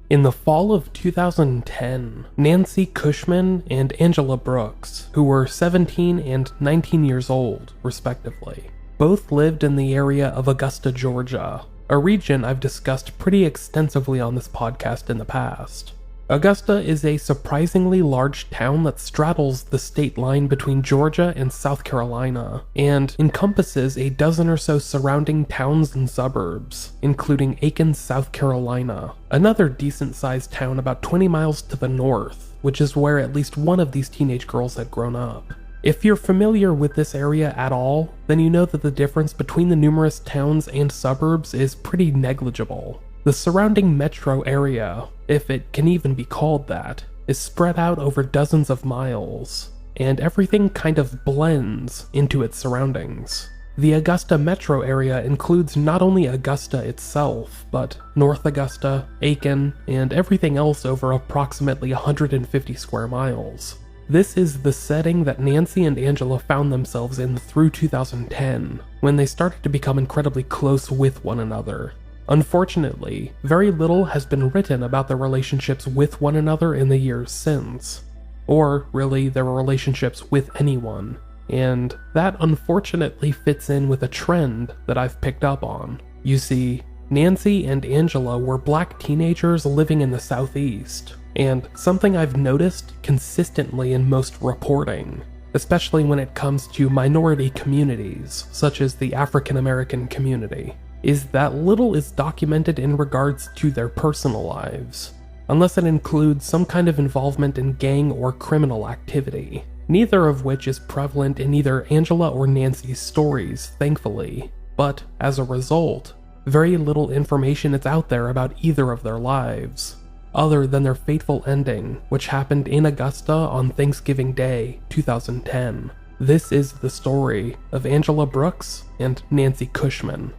In the fall of 2010, Nancy Cushman and Angela Brooks, who were 17 and 19 years old, respectively, both lived in the area of Augusta, Georgia, a region I've discussed pretty extensively on this podcast in the past. Augusta is a surprisingly large town that straddles the state line between Georgia and South Carolina, and encompasses a dozen or so surrounding towns and suburbs, including Aiken, South Carolina, another decent-sized town about 20 miles to the north, which is where at least one of these teenage girls had grown up. If you're familiar with this area at all, then you know that the difference between the numerous towns and suburbs is pretty negligible. The surrounding metro area, if it can even be called that, is spread out over dozens of miles, and everything kind of blends into its surroundings. The Augusta metro area includes not only Augusta itself, but North Augusta, Aiken, and everything else over approximately 150 square miles. This is the setting that Nancy and Angela found themselves in through 2010, when they started to become incredibly close with one another. Unfortunately, very little has been written about their relationships with one another in the years since, or really their relationships with anyone, and that unfortunately fits in with a trend that I've picked up on. You see, Nancy and Angela were black teenagers living in the Southeast, and something I've noticed consistently in most reporting, especially when it comes to minority communities, such as the African American community, is that little is documented in regards to their personal lives, unless it includes some kind of involvement in gang or criminal activity, neither of which is prevalent in either Angela or Nancy's stories, thankfully. But as a result, very little information is out there about either of their lives, other than their fateful ending, which happened in Augusta on Thanksgiving Day, 2010. This is the story of Angela Brooks and Nancy Cushman.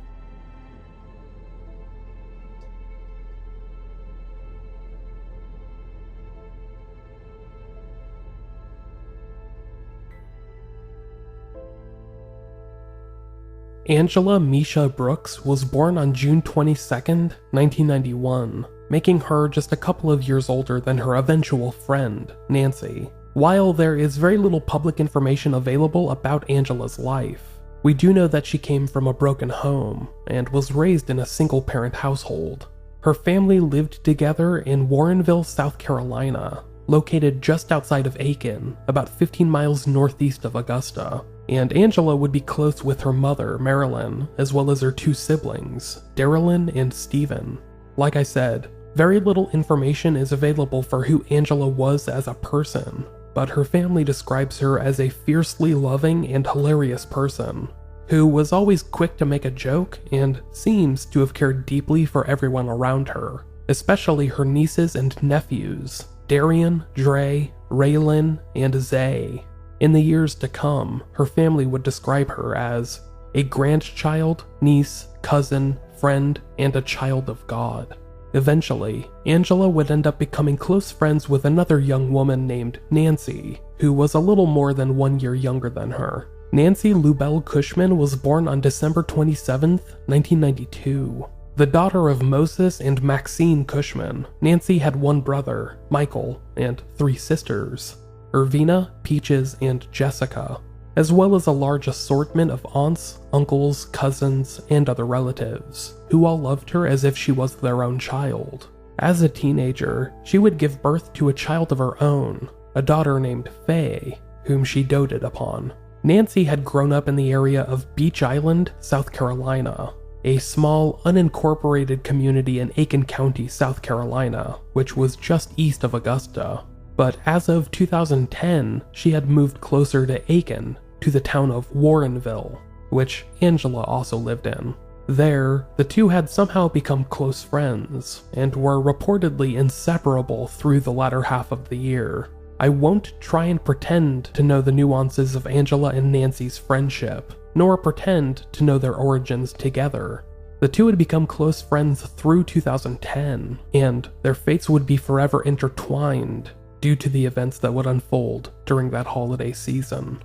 Angela Misha Brooks was born on June 22nd, 1991, making her just a couple of years older than her eventual friend, Nancy. While there is very little public information available about Angela's life, we do know that she came from a broken home and was raised in a single-parent household. Her family lived together in Warrenville, South Carolina, located just outside of Aiken, about 15 miles northeast of Augusta. And Angela would be close with her mother, Marilyn, as well as her two siblings, Darylyn and Stephen. Like I said, very little information is available for who Angela was as a person, but her family describes her as a fiercely loving and hilarious person, who was always quick to make a joke and seems to have cared deeply for everyone around her, especially her nieces and nephews, Darian, Dre, Raylan, and Zay. In the years to come, her family would describe her as a grandchild, niece, cousin, friend, and a child of God. Eventually, Angela would end up becoming close friends with another young woman named Nancy, who was a little more than 1 year younger than her. Nancy Lubell Cushman was born on December 27th, 1992. The daughter of Moses and Maxine Cushman, Nancy had one brother, Michael, and 3 sisters, Irvina, Peaches, and Jessica, as well as a large assortment of aunts, uncles, cousins, and other relatives, who all loved her as if she was their own child. As a teenager, she would give birth to a child of her own, a daughter named Faye, whom she doted upon. Nancy had grown up in the area of Beach Island, South Carolina, a small, unincorporated community in Aiken County, South Carolina, which was just east of Augusta. But as of 2010, she had moved closer to Aiken, to the town of Warrenville, which Angela also lived in. There, the two had somehow become close friends, and were reportedly inseparable through the latter half of the year. I won't try and pretend to know the nuances of Angela and Nancy's friendship, nor pretend to know their origins together. The two had become close friends through 2010, and their fates would be forever intertwined due to the events that would unfold during that holiday season.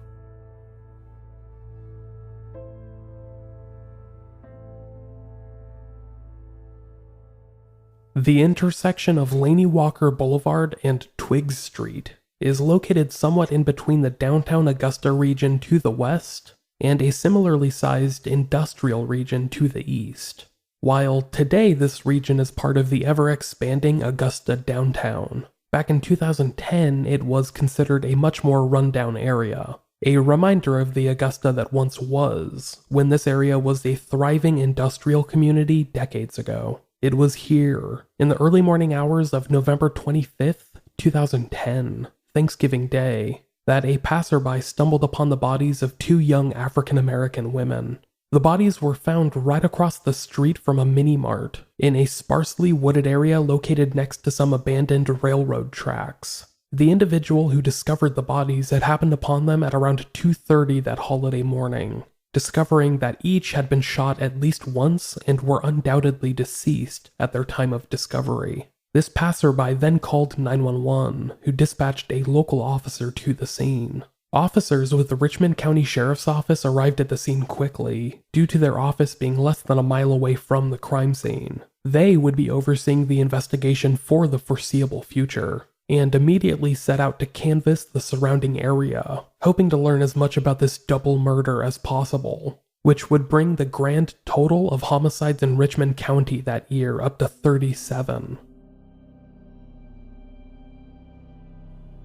The intersection of Laney Walker Boulevard and Twiggs Street is located somewhat in between the downtown Augusta region to the west and a similarly sized industrial region to the east. While today this region is part of the ever-expanding Augusta downtown, back in 2010 it was considered a much more rundown area, a reminder of the Augusta that once was, when this area was a thriving industrial community decades ago. It was here, in the early morning hours of November 25th, 2010, Thanksgiving Day, that a passerby stumbled upon the bodies of two young African-American women. The bodies were found right across the street from a mini-mart, in a sparsely wooded area located next to some abandoned railroad tracks. The individual who discovered the bodies had happened upon them at around 2:30 that holiday morning, discovering that each had been shot at least once and were undoubtedly deceased at their time of discovery. This passerby then called 911, who dispatched a local officer to the scene. Officers with the Richmond County Sheriff's Office arrived at the scene quickly, due to their office being less than a mile away from the crime scene. They would be overseeing the investigation for the foreseeable future, and immediately set out to canvass the surrounding area, hoping to learn as much about this double murder as possible, which would bring the grand total of homicides in Richmond County that year up to 37.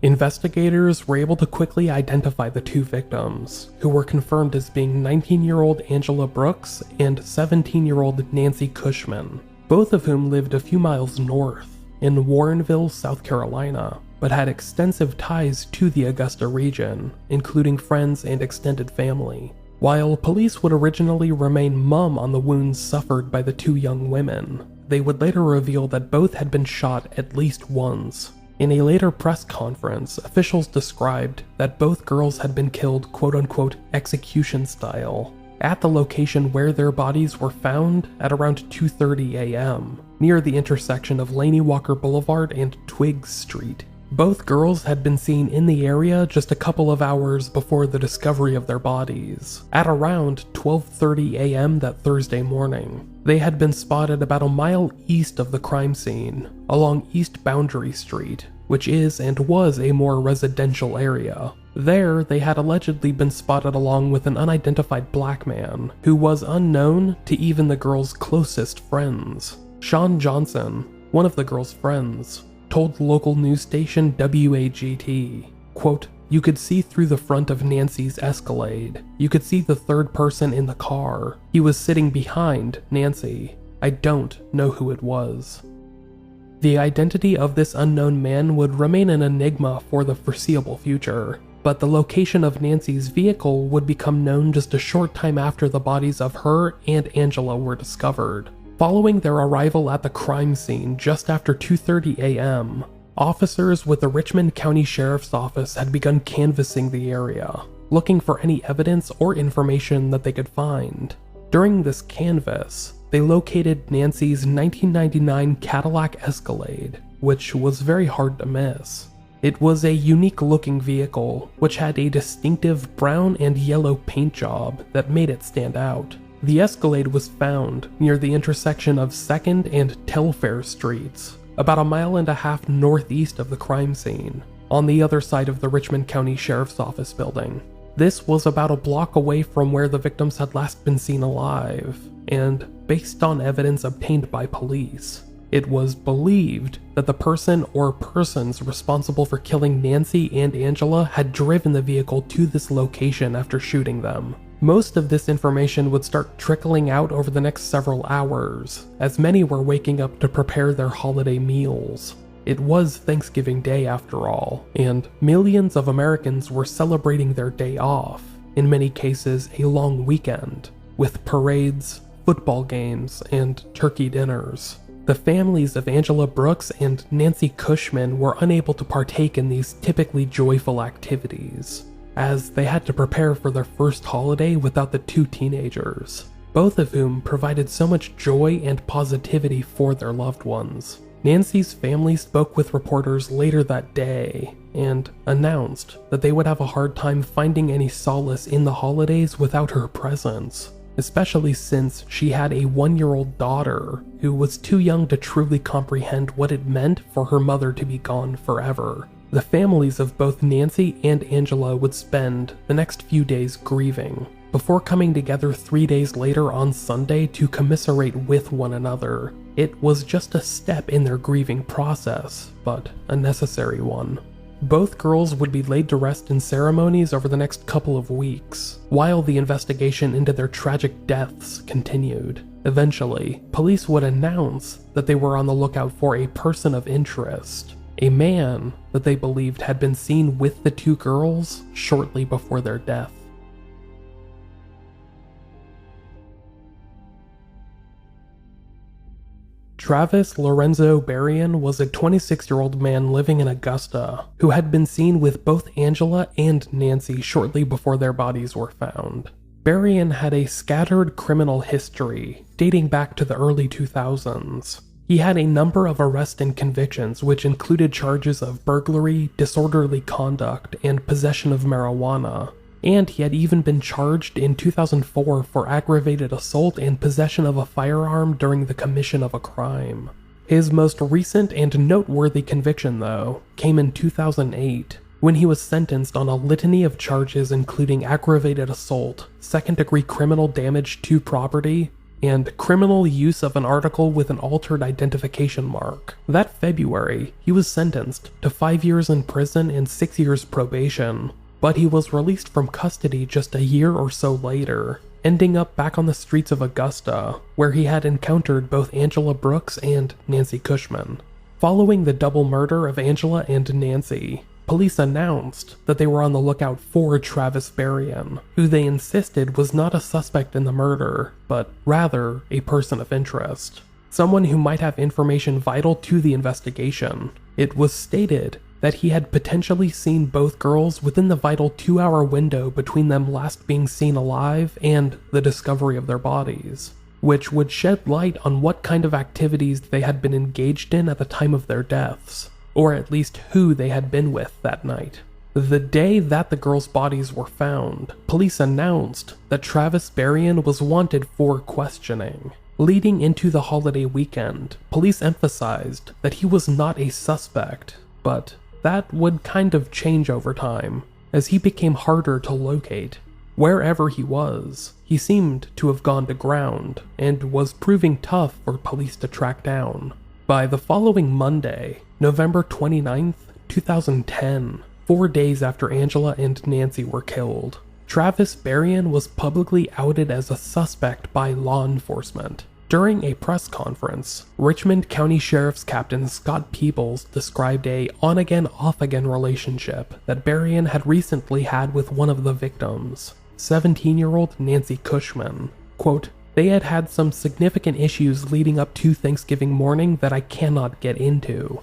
Investigators were able to quickly identify the two victims, who were confirmed as being 19-year-old Angela Brooks and 17-year-old Nancy Cushman, both of whom lived a few miles north, in Warrenville, South Carolina, but had extensive ties to the Augusta region, including friends and extended family. While police would originally remain mum on the wounds suffered by the two young women, they would later reveal that both had been shot at least once. In a later press conference, officials described that both girls had been killed quote-unquote execution style at the location where their bodies were found at around 2:30 a.m., near the intersection of Laney Walker Boulevard and Twiggs Street. Both girls had been seen in the area just a couple of hours before the discovery of their bodies, at around 12:30 a.m. that Thursday morning. They had been spotted about a mile east of the crime scene, along East Boundary Street, which is and was a more residential area. There, they had allegedly been spotted along with an unidentified black man, who was unknown to even the girls' closest friends. Sean Johnson, one of the girls' friends, told local news station WAGT, quote, "You could see through the front of Nancy's Escalade. You could see the third person in the car. He was sitting behind Nancy. I don't know who it was." The identity of this unknown man would remain an enigma for the foreseeable future, but the location of Nancy's vehicle would become known just a short time after the bodies of her and Angela were discovered. Following their arrival at the crime scene just after 2:30 a.m., officers with the Richmond County Sheriff's Office had begun canvassing the area, looking for any evidence or information that they could find. During this canvass, they located Nancy's 1999 Cadillac Escalade, which was very hard to miss. It was a unique-looking vehicle, which had a distinctive brown and yellow paint job that made it stand out. The Escalade was found near the intersection of 2nd and Telfair Streets, about a mile and a half northeast of the crime scene, on the other side of the Richmond County Sheriff's Office building. This was about a block away from where the victims had last been seen alive, and based on evidence obtained by police, it was believed that the person or persons responsible for killing Nancy and Angela had driven the vehicle to this location after shooting them. Most of this information would start trickling out over the next several hours, as many were waking up to prepare their holiday meals. It was Thanksgiving Day after all, and millions of Americans were celebrating their day off, in many cases a long weekend, with parades, football games, and turkey dinners. The families of Angela Brooks and Nancy Cushman were unable to partake in these typically joyful activities, as they had to prepare for their first holiday without the two teenagers, both of whom provided so much joy and positivity for their loved ones. Nancy's family spoke with reporters later that day and announced that they would have a hard time finding any solace in the holidays without her presence. especially since she had a 1-year-old daughter who was too young to truly comprehend what it meant for her mother to be gone forever. The families of both Nancy and Angela would spend the next few days grieving, before coming together 3 days later on Sunday to commiserate with one another. It was just a step in their grieving process, but a necessary one. Both girls would be laid to rest in ceremonies over the next couple of weeks, while the investigation into their tragic deaths continued. Eventually, police would announce that they were on the lookout for a person of interest, a man that they believed had been seen with the two girls shortly before their death. Travis Lorenzo Barian was a 26-year-old man living in Augusta who had been seen with both Angela and Nancy shortly before their bodies were found. Barian had a scattered criminal history dating back to the early 2000s. He had a number of arrests and convictions which included charges of burglary, disorderly conduct, and possession of marijuana. And he had even been charged in 2004 for aggravated assault and possession of a firearm during the commission of a crime. His most recent and noteworthy conviction, though, came in 2008, when he was sentenced on a litany of charges including aggravated assault, second-degree criminal damage to property, and criminal use of an article with an altered identification mark. That February, he was sentenced to 5 years in prison and 6 years probation, but he was released from custody just a year or so later, ending up back on the streets of Augusta, where he had encountered both Angela Brooks and Nancy Cushman. Following the double murder of Angela and Nancy, police announced that they were on the lookout for Travis Barian, who they insisted was not a suspect in the murder, but rather a person of interest, someone who might have information vital to the investigation. It was stated that he had potentially seen both girls within the vital 2-hour window between them last being seen alive and the discovery of their bodies, which would shed light on what kind of activities they had been engaged in at the time of their deaths, or at least who they had been with that night. The day that the girls' bodies were found, police announced that Travis Barian was wanted for questioning. Leading into the holiday weekend, police emphasized that he was not a suspect, but that would kind of change over time, as he became harder to locate. Wherever he was, he seemed to have gone to ground, and was proving tough for police to track down. By the following Monday, November 29th, 2010, 4 days after Angela and Nancy were killed, Travis Barian was publicly outed as a suspect by law enforcement. During a press conference, Richmond County Sheriff's Captain Scott Peebles described a on-again, off-again relationship that Barian had recently had with one of the victims, 17-year-old Nancy Cushman. Quote, "They had had some significant issues leading up to Thanksgiving morning that I cannot get into."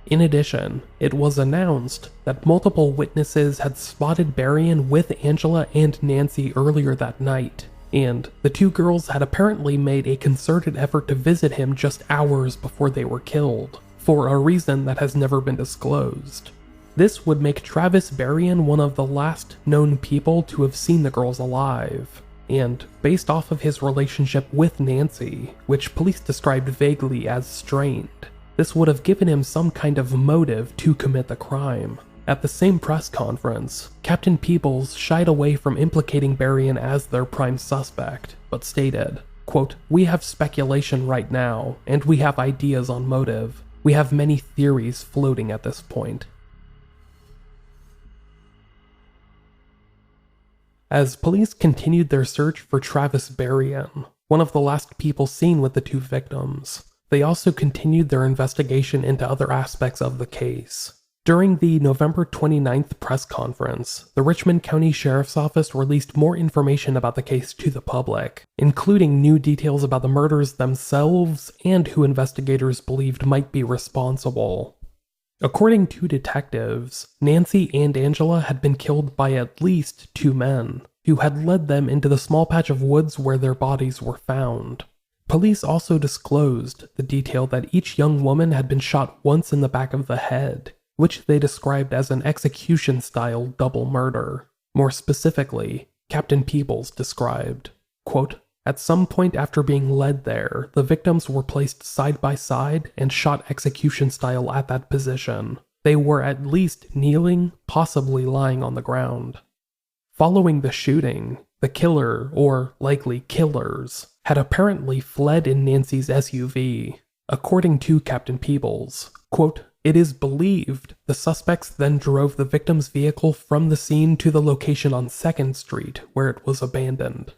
In addition, it was announced that multiple witnesses had spotted Barian with Angela and Nancy earlier that night, and the two girls had apparently made a concerted effort to visit him just hours before they were killed, for a reason that has never been disclosed. This would make Travis Barian one of the last known people to have seen the girls alive, and based off of his relationship with Nancy, which police described vaguely as strained, this would have given him some kind of motive to commit the crime. At the same press conference, Captain Peebles shied away from implicating Barian as their prime suspect, but stated, quote, "We have speculation right now, and we have ideas on motive. We have many theories floating at this point." As police continued their search for Travis Barian, one of the last people seen with the two victims, they also continued their investigation into other aspects of the case. During the November 29th press conference, the Richmond County Sheriff's Office released more information about the case to the public, including new details about the murders themselves and who investigators believed might be responsible. According to detectives, Nancy and Angela had been killed by at least 2 men, who had led them into the small patch of woods where their bodies were found. Police also disclosed the detail that each young woman had been shot once in the back of the head, which they described as an execution-style double murder. More specifically, Captain Peebles described, Quote, "At some point after being led there, the victims were placed side by side and shot execution style at that position. They were at least kneeling, possibly lying on the ground." Following the shooting, the killer, or likely killers, had apparently fled in Nancy's SUV. According to Captain Peebles, quote, "It is believed the suspects then drove the victim's vehicle from the scene to the location on 2nd Street, where it was abandoned."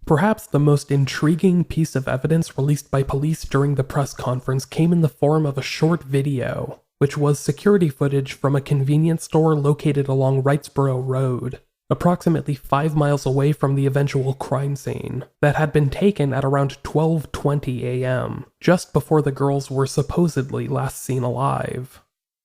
Perhaps the most intriguing piece of evidence released by police during the press conference came in the form of a short video, which was security footage from a convenience store located along Wrightsboro Road, approximately 5 miles away from the eventual crime scene, that had been taken at around 12:20 a.m., just before the girls were supposedly last seen alive.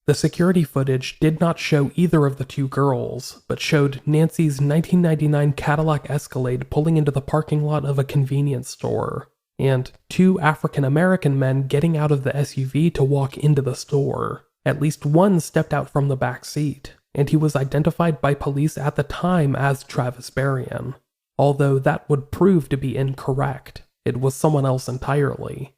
The security footage did not show either of the two girls, but showed Nancy's 1999 Cadillac Escalade pulling into the parking lot of a convenience store, and 2 African-American men getting out of the SUV to walk into the store. At least one stepped out from the back seat, and he was identified by police at the time as Travis Barian, although that would prove to be incorrect. It was someone else entirely.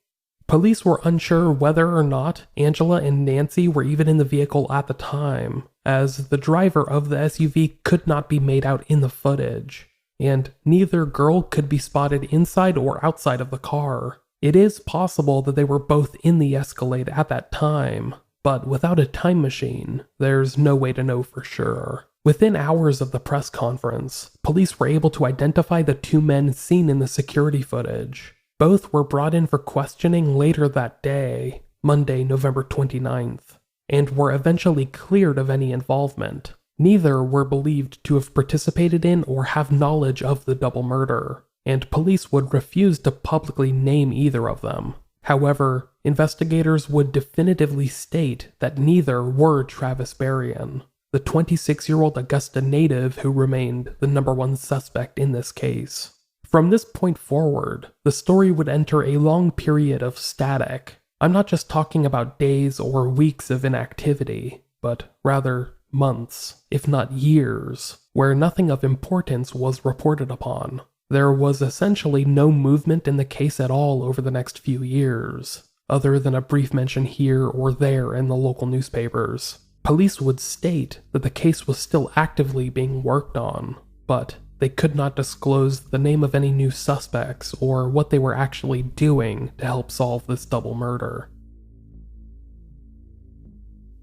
Police were unsure whether or not Angela and Nancy were even in the vehicle at the time, as the driver of the SUV could not be made out in the footage, and neither girl could be spotted inside or outside of the car. It is possible that they were both in the Escalade at that time, but without a time machine, there's no way to know for sure. Within hours of the press conference, police were able to identify the 2 men seen in the security footage. Both were brought in for questioning later that day, Monday, November 29th, and were eventually cleared of any involvement. Neither were believed to have participated in or have knowledge of the double murder, and police would refuse to publicly name either of them. However, investigators would definitively state that neither were Travis Barian, the 26-year-old Augusta native who remained the #1 suspect in this case. From this point forward, the story would enter a long period of static. I'm not just talking about days or weeks of inactivity, but rather months, if not years, where nothing of importance was reported upon. There was essentially no movement in the case at all over the next few years, other than a brief mention here or there in the local newspapers. Police would state that the case was still actively being worked on, but they could not disclose the name of any new suspects or what they were actually doing to help solve this double murder.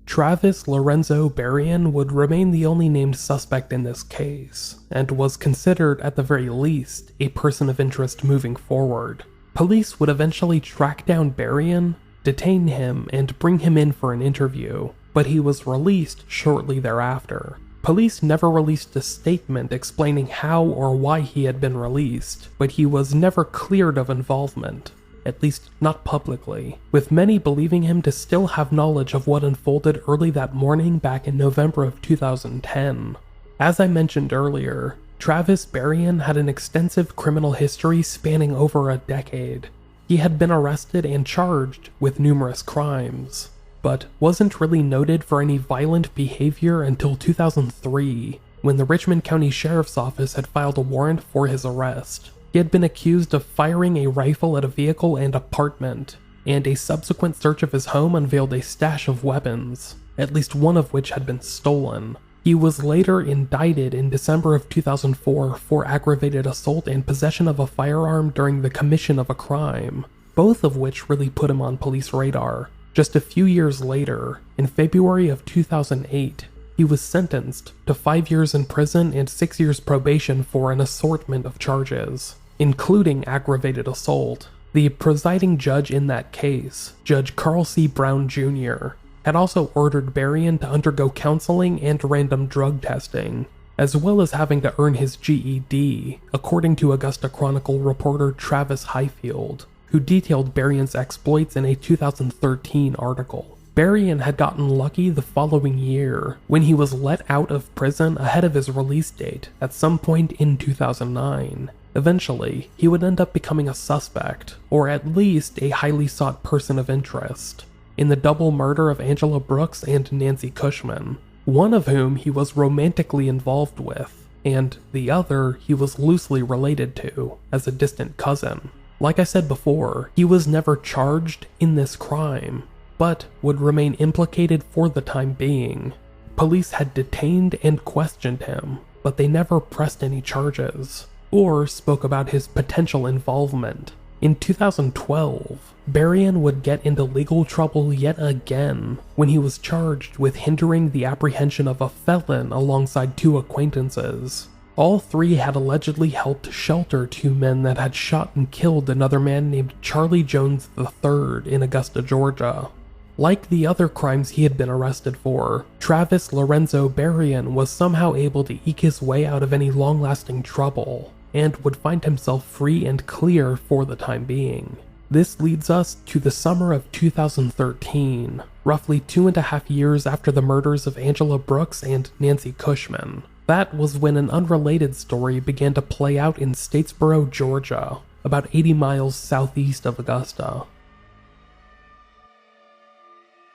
Travis Lorenzo Barian would remain the only named suspect in this case, and was considered at the very least a person of interest moving forward. Police would eventually track down Barian, detain him, and bring him in for an interview, but he was released shortly thereafter. Police never released a statement explaining how or why he had been released, but he was never cleared of involvement, at least not publicly, with many believing him to still have knowledge of what unfolded early that morning back in November of 2010. As I mentioned earlier, Travis Barian had an extensive criminal history spanning over a decade. He had been arrested and charged with numerous crimes, but wasn't really noted for any violent behavior until 2003, when the Richmond County Sheriff's Office had filed a warrant for his arrest. He had been accused of firing a rifle at a vehicle and apartment, and a subsequent search of his home unveiled a stash of weapons, at least one of which had been stolen. He was later indicted in December of 2004 for aggravated assault and possession of a firearm during the commission of a crime, both of which really put him on police radar. Just a few years later, in February of 2008, he was sentenced to 5 years in prison and 6 years probation for an assortment of charges, including aggravated assault. The presiding judge in that case, Judge Carl C. Brown Jr., had also ordered Barian to undergo counseling and random drug testing, as well as having to earn his GED, according to Augusta Chronicle reporter Travis Highfield, who detailed Barian's exploits in a 2013 article. Barian had gotten lucky the following year, when he was let out of prison ahead of his release date at some point in 2009. Eventually, he would end up becoming a suspect, or at least a highly sought person of interest, in the double murder of Angela Brooks and Nancy Cushman, one of whom he was romantically involved with, and the other he was loosely related to as a distant cousin. Like I said before, he was never charged in this crime, but would remain implicated for the time being. Police had detained and questioned him, but they never pressed any charges, or spoke about his potential involvement. In 2012, Barian would get into legal trouble yet again when he was charged with hindering the apprehension of a felon alongside 2 acquaintances. All 3 had allegedly helped shelter 2 men that had shot and killed another man named Charlie Jones III in Augusta, Georgia. Like the other crimes he had been arrested for, Travis Lorenzo Barian was somehow able to eke his way out of any long-lasting trouble, and would find himself free and clear for the time being. This leads us to the summer of 2013, roughly 2.5 years after the murders of Angela Brooks and Nancy Cushman. That was when an unrelated story began to play out in Statesboro, Georgia, about 80 miles southeast of Augusta.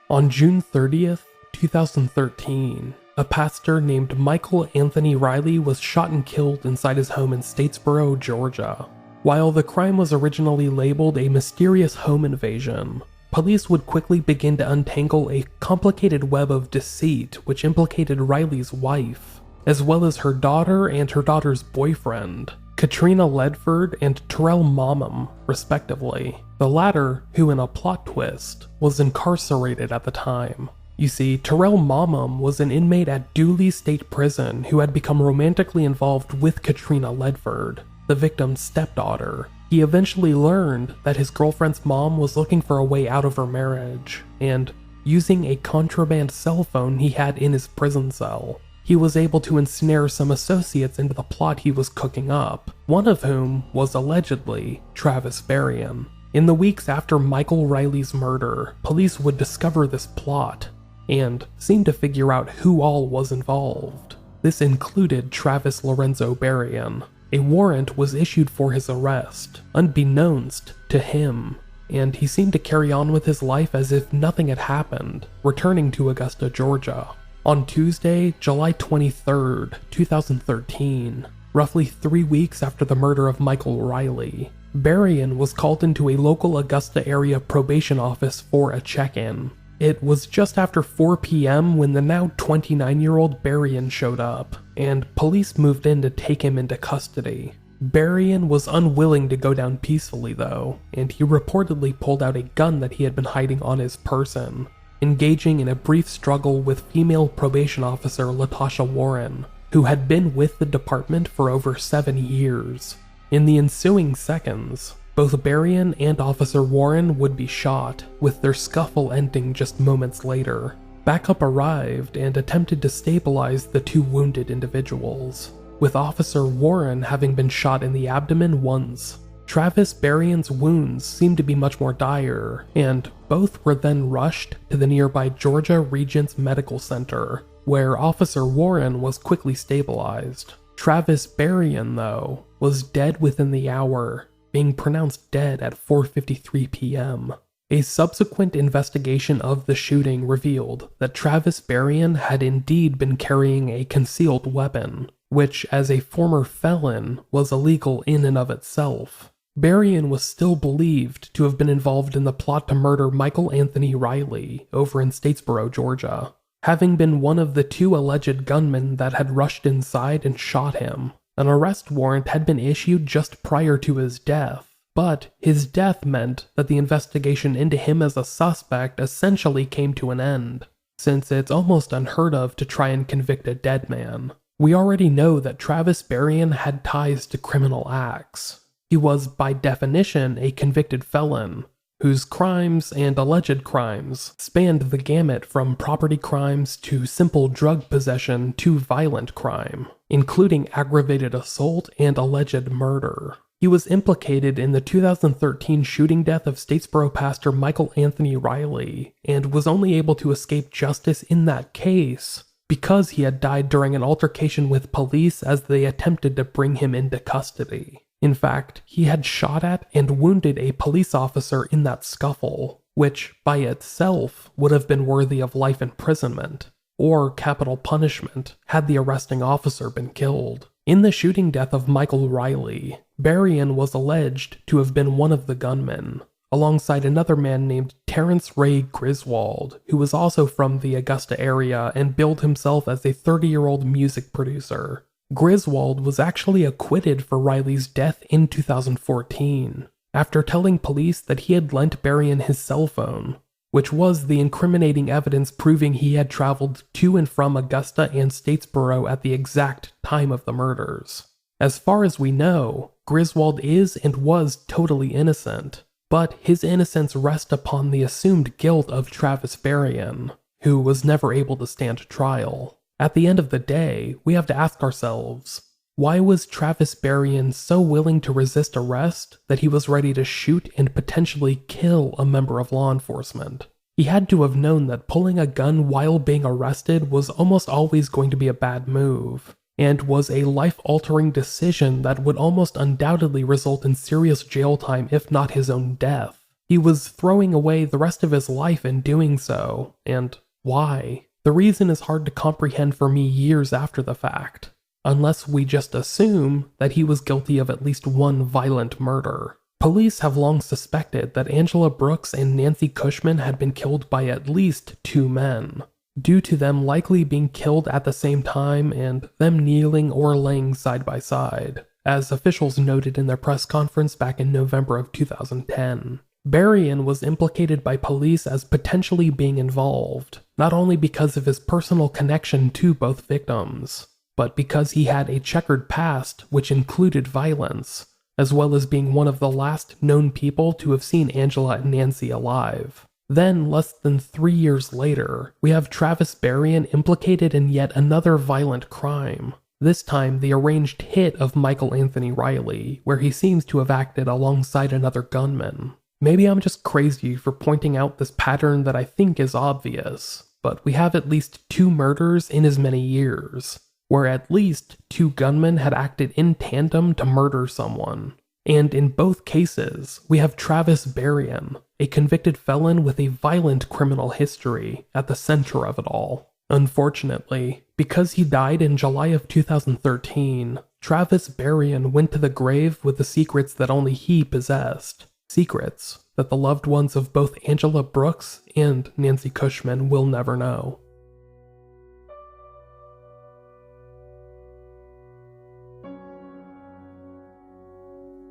On June 30th, 2013, a pastor named Micheal Anthony Riley was shot and killed inside his home in Statesboro, Georgia. While the crime was originally labeled a mysterious home invasion, police would quickly begin to untangle a complicated web of deceit which implicated Riley's wife, as well as her daughter and her daughter's boyfriend, Katrina Ledford and Terrell Momum, respectively. The latter, who in a plot twist, was incarcerated at the time. You see, Terrell Momum was an inmate at Dooley State Prison who had become romantically involved with Katrina Ledford, the victim's stepdaughter. He eventually learned that his girlfriend's mom was looking for a way out of her marriage, and using a contraband cell phone he had in his prison cell, he was able to ensnare some associates into the plot he was cooking up, one of whom was allegedly Travis Barian. In the weeks after Micheal Riley's murder, police would discover this plot, and seem to figure out who all was involved. This included Travis Lorenzo Barian. A warrant was issued for his arrest, unbeknownst to him, and he seemed to carry on with his life as if nothing had happened, returning to Augusta, Georgia. On Tuesday, July 23rd, 2013, roughly 3 weeks after the murder of Micheal Riley, Barian was called into a local Augusta area probation office for a check-in. It was just after 4 p.m. when the now 29-year-old Barian showed up, and police moved in to take him into custody. Barian was unwilling to go down peacefully though, and he reportedly pulled out a gun that he had been hiding on his person, engaging in a brief struggle with female probation officer Latasha Warren, who had been with the department for over 7 years. In the ensuing seconds, both Barian and Officer Warren would be shot, with their scuffle ending just moments later. Backup arrived and attempted to stabilize the 2 wounded individuals, with Officer Warren having been shot in the abdomen once. Travis Barian's wounds seemed to be much more dire, and both were then rushed to the nearby Georgia Regents Medical Center, where Officer Warren was quickly stabilized. Travis Barian, though, was dead within the hour, being pronounced dead at 4:53 p.m. A subsequent investigation of the shooting revealed that Travis Barian had indeed been carrying a concealed weapon, which, as a former felon, was illegal in and of itself. Barian was still believed to have been involved in the plot to murder Micheal Anthony Riley over in Statesboro, Georgia, having been one of the 2 alleged gunmen that had rushed inside and shot him. An arrest warrant had been issued just prior to his death, but his death meant that the investigation into him as a suspect essentially came to an end, since it's almost unheard of to try and convict a dead man. We already know that Travis Barian had ties to criminal acts. He was, by definition, a convicted felon, whose crimes and alleged crimes spanned the gamut from property crimes to simple drug possession to violent crime, including aggravated assault and alleged murder. He was implicated in the 2013 shooting death of Statesboro pastor Micheal Anthony Riley, and was only able to escape justice in that case because he had died during an altercation with police as they attempted to bring him into custody. In fact, he had shot at and wounded a police officer in that scuffle, which by itself would have been worthy of life imprisonment, or capital punishment had the arresting officer been killed. In the shooting death of Micheal Riley, Barian was alleged to have been one of the gunmen, alongside another man named Terrence Ray Griswold, who was also from the Augusta area and billed himself as a 30-year-old music producer. Griswold was actually acquitted for Riley's death in 2014, after telling police that he had lent Barian his cell phone, which was the incriminating evidence proving he had traveled to and from Augusta and Statesboro at the exact time of the murders. As far as we know, Griswold is and was totally innocent, but his innocence rests upon the assumed guilt of Travis Barian, who was never able to stand trial. At the end of the day, we have to ask ourselves, why was Travis Barian so willing to resist arrest that he was ready to shoot and potentially kill a member of law enforcement? He had to have known that pulling a gun while being arrested was almost always going to be a bad move, and was a life-altering decision that would almost undoubtedly result in serious jail time if not his own death. He was throwing away the rest of his life in doing so, and why? The reason is hard to comprehend for me years after the fact, unless we just assume that he was guilty of at least one violent murder. Police have long suspected that Angela Brooks and Nancy Cushman had been killed by at least 2 men, due to them likely being killed at the same time and them kneeling or laying side by side, as officials noted in their press conference back in November of 2010. Barian was implicated by police as potentially being involved, not only because of his personal connection to both victims, but because he had a checkered past which included violence, as well as being one of the last known people to have seen Angela and Nancy alive. Then, less than 3 years later, we have Travis Barian implicated in yet another violent crime, this time the arranged hit of Michael Anthony Riley, where he seems to have acted alongside another gunman. Maybe I'm just crazy for pointing out this pattern that I think is obvious, but we have at least 2 murders in as many years, where at least 2 gunmen had acted in tandem to murder someone. And in both cases, we have Travis Barian, a convicted felon with a violent criminal history, at the center of it all. Unfortunately, because he died in July of 2013, Travis Barian went to the grave with the secrets that only he possessed. Secrets that the loved ones of both Angela Brooks and Nancy Cushman will never know.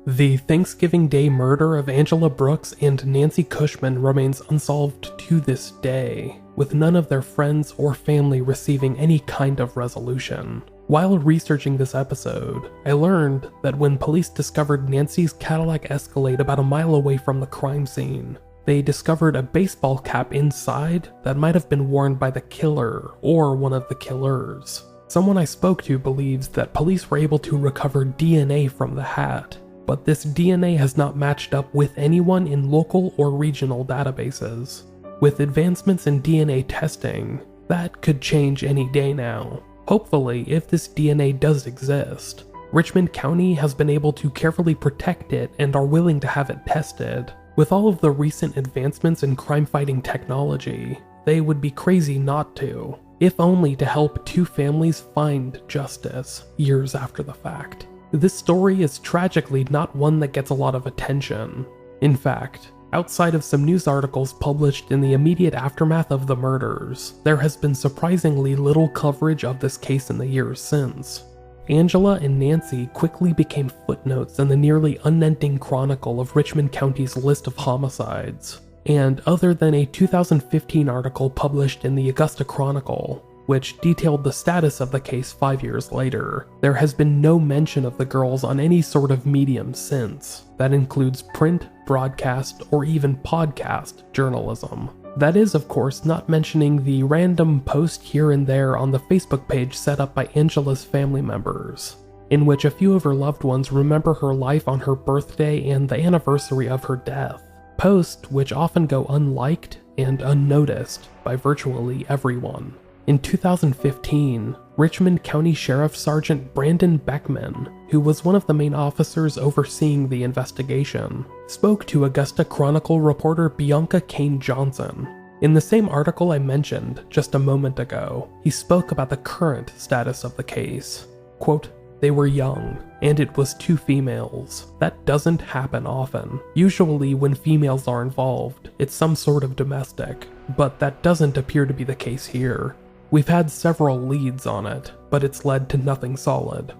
The Thanksgiving Day murder of Angela Brooks and Nancy Cushman remains unsolved to this day, with none of their friends or family receiving any kind of resolution. While researching this episode, I learned that when police discovered Nancy's Cadillac Escalade about a mile away from the crime scene, they discovered a baseball cap inside that might have been worn by the killer or one of the killers. Someone I spoke to believes that police were able to recover DNA from the hat, but this DNA has not matched up with anyone in local or regional databases. With advancements in DNA testing, that could change any day now. Hopefully, if this DNA does exist, Richmond County has been able to carefully protect it and are willing to have it tested. With all of the recent advancements in crime-fighting technology, they would be crazy not to, if only to help 2 families find justice years after the fact. This story is tragically not one that gets a lot of attention. In fact, outside of some news articles published in the immediate aftermath of the murders, there has been surprisingly little coverage of this case in the years since. Angela and Nancy quickly became footnotes in the nearly unending chronicle of Richmond County's list of homicides, and other than a 2015 article published in the Augusta Chronicle, which detailed the status of the case 5 years later, there has been no mention of the girls on any sort of medium since. That includes print, broadcast, or even podcast journalism. That is, of course, not mentioning the random post here and there on the Facebook page set up by Angela's family members, in which a few of her loved ones remember her life on her birthday and the anniversary of her death. Posts which often go unliked and unnoticed by virtually everyone. In 2015, Richmond County Sheriff Sergeant Brandon Beckman, who was one of the main officers overseeing the investigation, spoke to Augusta Chronicle reporter Bianca Kane Johnson. In the same article I mentioned just a moment ago, he spoke about the current status of the case. Quote, They were young, and it was 2 females. That doesn't happen often. Usually when females are involved, it's some sort of domestic, but that doesn't appear to be the case here. We've had several leads on it, but it's led to nothing solid.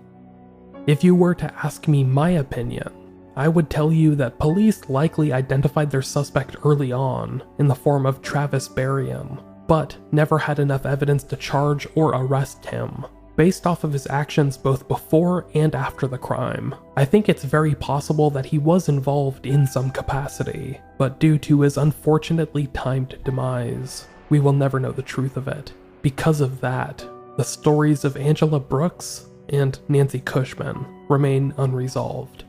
If you were to ask me my opinion, I would tell you that police likely identified their suspect early on in the form of Travis Barian, but never had enough evidence to charge or arrest him. Based off of his actions both before and after the crime, I think it's very possible that he was involved in some capacity, but due to his unfortunately timed demise, we will never know the truth of it. Because of that, the stories of Angela Brooks and Nancy Cushman remain unresolved.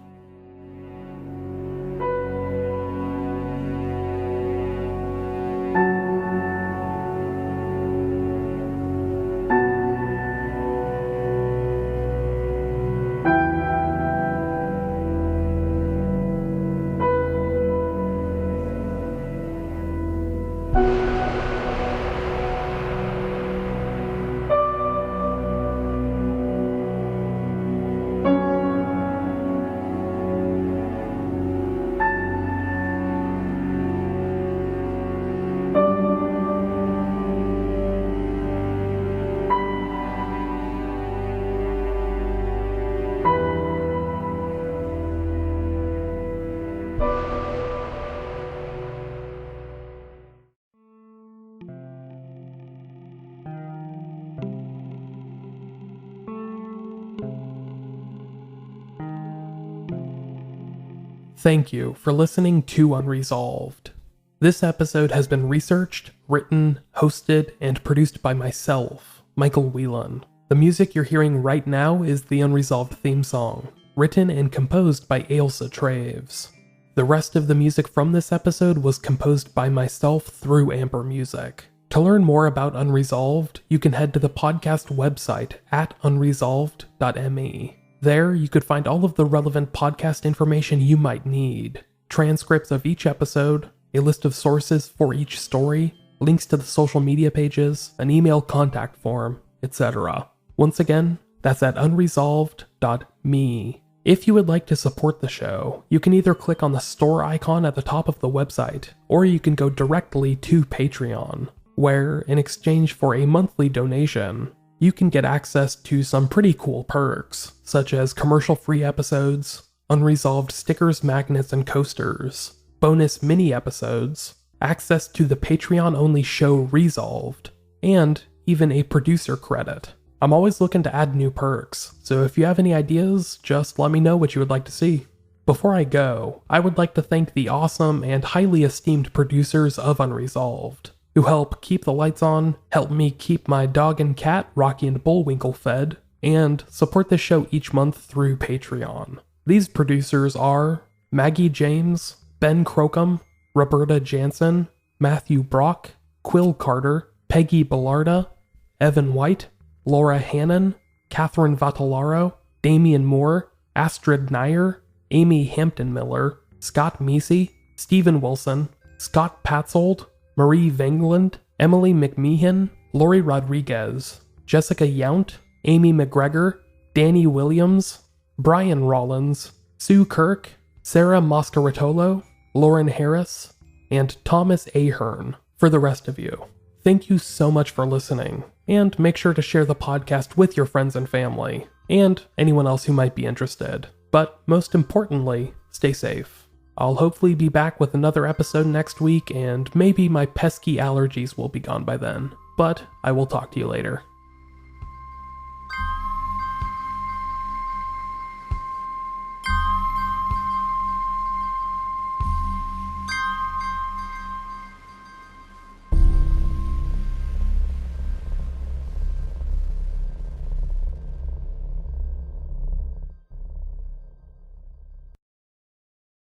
Thank you for listening to Unresolved. This episode has been researched, written, hosted, and produced by myself, Micheal Whelan. The music you're hearing right now is the Unresolved theme song, written and composed by Ailsa Traves. The rest of the music from this episode was composed by myself through Amber Music. To learn more about Unresolved, you can head to the podcast website at unresolved.me. There, you could find all of the relevant podcast information you might need, transcripts of each episode, a list of sources for each story, links to the social media pages, an email contact form, etc. Once again, that's at unresolved.me. If you would like to support the show, you can either click on the store icon at the top of the website, or you can go directly to Patreon, where, in exchange for a monthly donation, you can get access to some pretty cool perks, such as commercial-free episodes, Unresolved stickers, magnets, and coasters, bonus mini-episodes, access to the Patreon-only show Resolved, and even a producer credit. I'm always looking to add new perks, so if you have any ideas, just let me know what you would like to see. Before I go, I would like to thank the awesome and highly esteemed producers of Unresolved, who help keep the lights on, help me keep my dog and cat, Rocky and Bullwinkle, fed, and support the show each month through Patreon. These producers are Maggie James, Ben Crocum, Roberta Jansen, Matthew Brock, Quill Carter, Peggy Bellarda, Evan White, Laura Hannon, Catherine Vattalaro, Damian Moore, Astrid Nair, Amy Hampton Miller, Scott Meesey, Stephen Wilson, Scott Patzold, Marie Vengland, Emily McMeehan, Lori Rodriguez, Jessica Yount, Amy McGregor, Danny Williams, Brian Rollins, Sue Kirk, Sarah Moscaritolo, Lauren Harris, and Thomas Ahern for the rest of you. Thank you so much for listening, and make sure to share the podcast with your friends and family, and anyone else who might be interested. But most importantly, stay safe. I'll hopefully be back with another episode next week, and maybe my pesky allergies will be gone by then. But I will talk to you later.